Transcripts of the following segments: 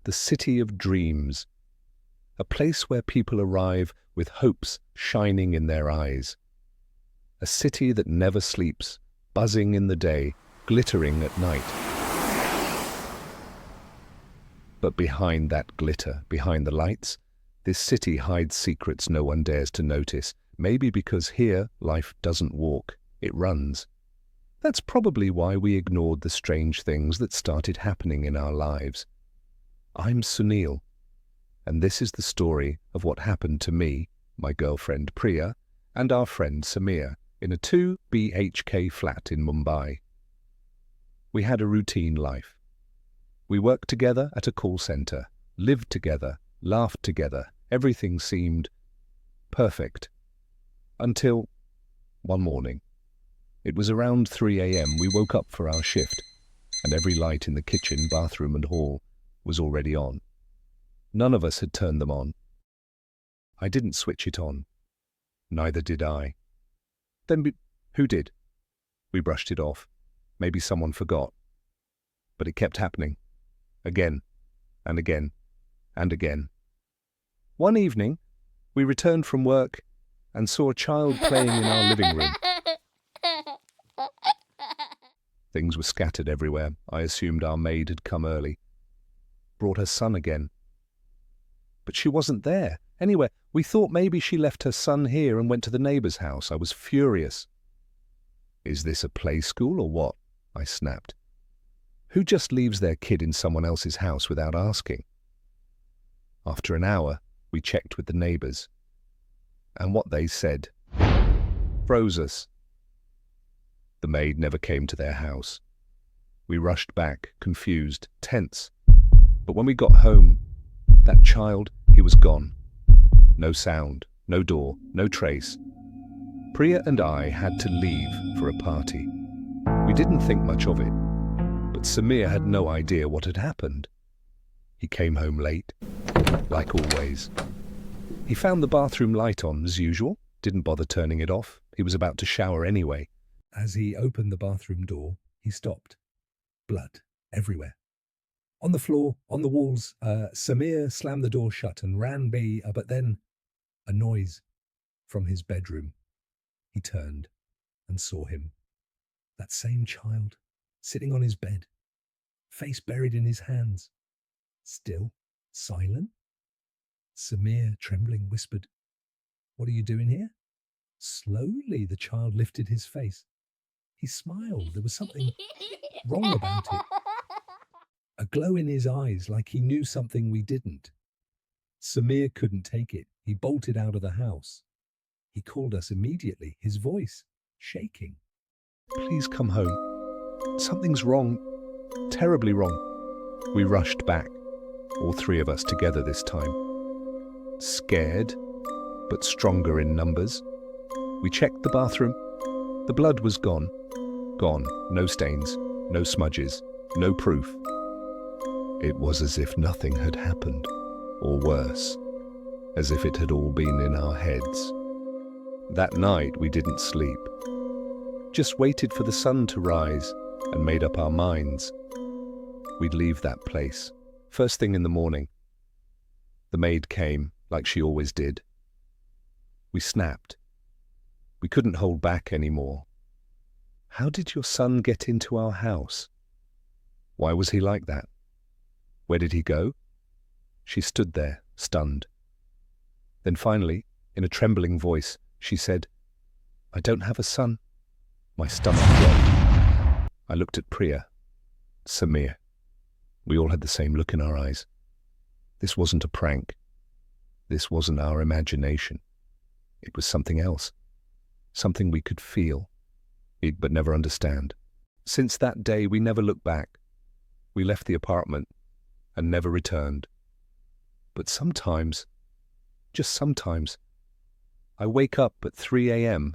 the city of dreams, a place where people arrive with hopes shining in their eyes, a city that never sleeps, buzzing in the day, glittering at night. But behind that glitter, behind the lights, this city hides secrets no one dares to notice, maybe because here life doesn't walk, it runs. That's probably why we ignored the strange things that started happening in our lives. I'm Sunil, and this is the story of what happened to me, my girlfriend Priya, and our friend Samir in a 2 BHK flat in Mumbai. We had a routine life. We worked together at a call center, lived together, laughed together. Everything seemed perfect. Until one morning. It was around 3 a.m. We woke up for our shift, and every light in the kitchen, bathroom and hall was already on. None of us had turned them on. I didn't switch it on. Neither did I. Then who did? We brushed it off. Maybe someone forgot. But it kept happening. Again, and again, and again. One evening, we returned from work and saw a child playing in our living room. Things were scattered everywhere. I assumed our maid had come early. Brought her son again. But she wasn't there. Anyway, we thought maybe she left her son here and went to the neighbour's house. I was furious. Is this a play school or what? I snapped. Who just leaves their kid in someone else's house without asking? After an hour, we checked with the neighbours. And what they said froze us. The maid never came to their house. We rushed back, confused, tense. But when we got home, that child, he was gone. No sound, no door, no trace. Priya and I had to leave for a party. We didn't think much of it, but Samir had no idea what had happened. He came home late, like always. He found the bathroom light on as usual, didn't bother turning it off. He was about to shower anyway. As he opened the bathroom door, he stopped. Blood everywhere. On the floor, on the walls. Samir slammed the door shut and ran but then a noise from his bedroom. He turned and saw him. That same child, sitting on his bed, face buried in his hands. Still, silent. Samir, trembling, whispered, "What are you doing here?" Slowly, the child lifted his face. He smiled. There was something wrong about it. A glow in his eyes, like he knew something we didn't. Samir couldn't take it. He bolted out of the house. He called us immediately, his voice shaking. "Please come home. Something's wrong. Terribly wrong." We rushed back, all three of us together this time. Scared, but stronger in numbers. We checked the bathroom. The blood was gone. Gone. No stains, no smudges, no proof. It was as if nothing had happened, or worse, as if it had all been in our heads. That night we didn't sleep. Just waited for the sun to rise and made up our minds. We'd leave that place, first thing in the morning. The maid came, like she always did. We snapped. We couldn't hold back anymore. How did your son get into our house? Why was he like that? Where did he go? She stood there, stunned. Then finally, in a trembling voice, she said, "I don't have a son." My stomach dropped. I looked at Priya, Samir. We all had the same look in our eyes. This wasn't a prank. This wasn't our imagination. It was something else. Something we could feel, but never understand. Since that day, we never looked back. We left the apartment and never returned. But sometimes, just sometimes, I wake up at 3 a.m.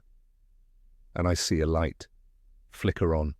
and I see a light flicker on.